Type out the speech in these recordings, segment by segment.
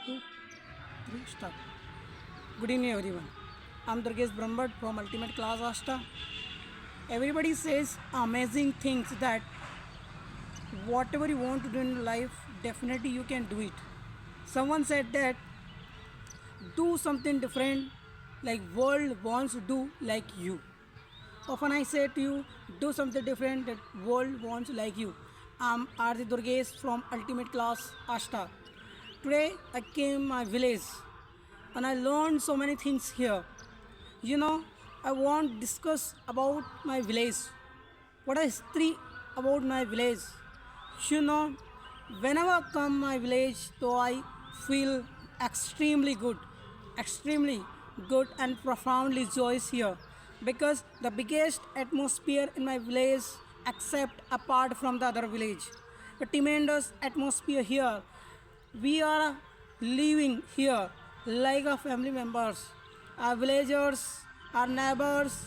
Two, three, start. Good evening, everyone. I'm Durgesh Brahmbhatt from Ultimate Class Asta. Everybody says amazing things that whatever you want to do in life, definitely you can do it. Someone said that do something different, like world wants to do like you. Often I say to you, do something different that world wants like you. I'm Arti Durgesh from Ultimate Class Asta. Today I came my village and I learned so many things here. You know, I want to discuss about my village. What is history about my village? You know, whenever I come my village, so I feel extremely good and profoundly joyous here because the biggest atmosphere in my village, except apart from the other village, the tremendous atmosphere here. We are living here like a family members, our villagers, our neighbors.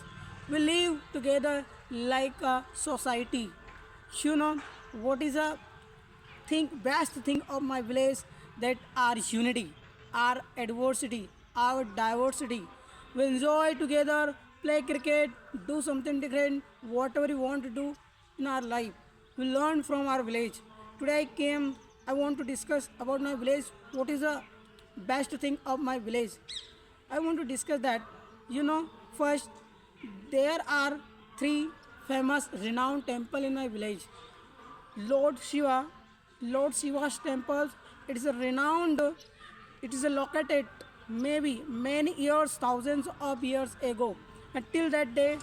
We live together like a society. You know what is a best thing of my village, that our unity, our adversity, our diversity. We enjoy together, play cricket, do something different, whatever you want to do in our life. We learn from our village. Today I came, I want to discuss about my village. What is the best thing of my village? I want to discuss that. First, there are three famous renowned temple in my village. Lord Shiva, Lord Shiva's temple. It is a renowned. It is located maybe many years, thousands of years ago, and till today,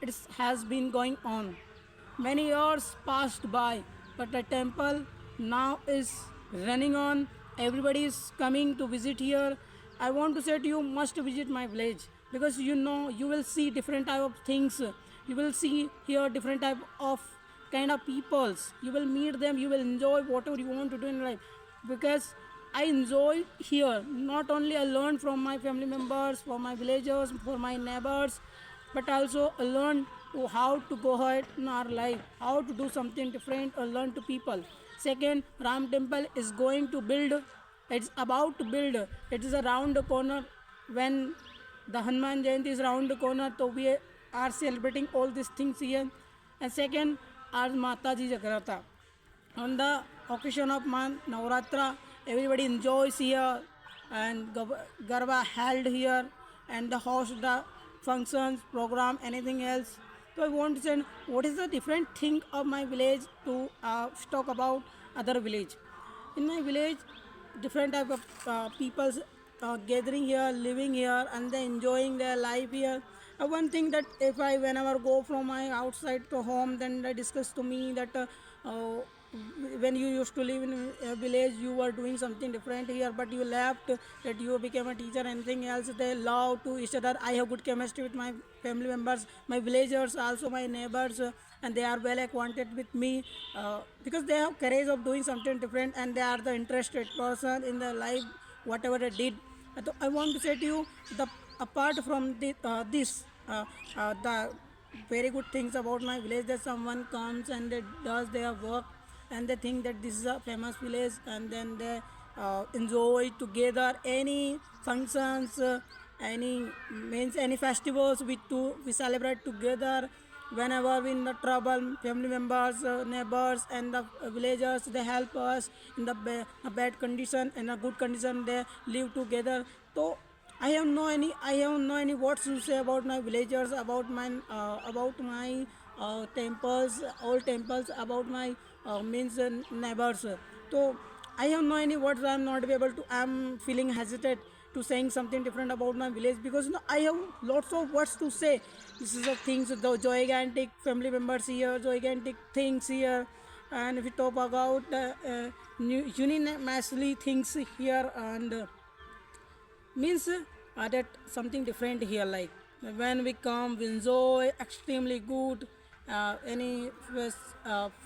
it has been going on. Many years passed by, but the temple now is running on. Everybody is coming to visit here. I want to say to you, must visit my village because you will see different type of things. You will see here different type of kind of peoples. You will meet them. You will enjoy whatever you want to do in life because I enjoy here. Not only I learn from my family members, from my villagers, for my neighbors, but also I learn to how to go ahead in our life, how to do something different or learn to people. Second, Ram Temple is going to build. It's about to build. It is around the corner. When the Hanuman Jayanti is around the corner, so we are celebrating all these things here. And second, our Mataji Jagrata. On the occasion of Man Navratra, everybody enjoys here and Garba held here and the host the functions, program, anything else. So I want to say what is the different thing of my village to talk about other village. In my village, different type of peoples gathering here, living here, and they enjoying their life here. One thing that if I whenever go from my outside to home, then they discuss to me that when you used to live in a village, you were doing something different here, but you left, that you became a teacher, anything else. They love to each other. I have good chemistry with my family members, my villagers, also my neighbors, and they are well acquainted with me because they have courage of doing something different and they are the interested person in their life, whatever they did. I want to say to you, the apart from the very good things about my village, that someone comes and they does their work and they think that this is a famous village, and then they enjoy together any functions, any festivals we celebrate together. Whenever we in the trouble, family members, neighbors, and the villagers, they help us in the a bad condition, in a good condition, they live together. So I have no any words to say about my villagers, about my temples, old temples, about my means neighbors. So I have no any words. I am not be able to. I am feeling hesitate to saying something different about my village because I have lots of words to say. This is the things, the gigantic family members here, gigantic things here, and if we talk about unanimously things here, and means that something different here, like when we come we enjoy extremely good any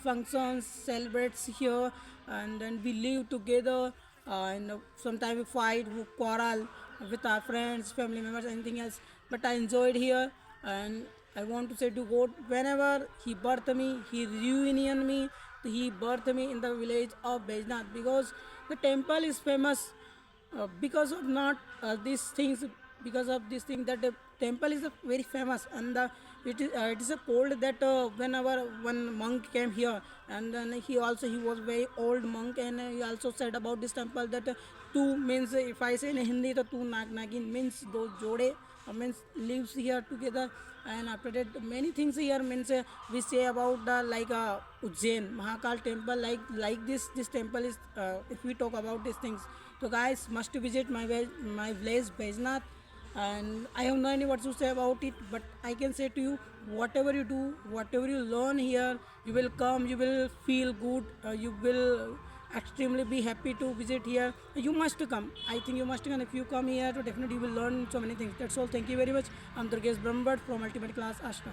functions celebrates here, and then we live together, and sometimes we fight, we quarrel with our friends, family members, anything else, but I enjoyed here. And I want to say to God, whenever He birthed me, He reunion me he birthed me in the village of Bejnath, because the temple is famous because of not these things, because of this thing that the temple is very famous. And it is a cold that when our one monk came here, and then he was very old monk, and he also said about this temple that two means, if I say in Hindi, the two nagin means those jode, means lives here together. And after that many things here means we say about the like Ujjain Mahakal temple, like this temple is, if we talk about these things, so guys must visit my village Bejnath. And I have no idea what to say about it, but I can say to you, whatever you do, whatever you learn here, you will come, you will feel good, you will extremely be happy to visit here. You must come, I think you must come. If you come here, so definitely you will learn so many things. That's all, thank you very much. I'm Durgesh Brahmbhatt from Ultimate Class Ashna.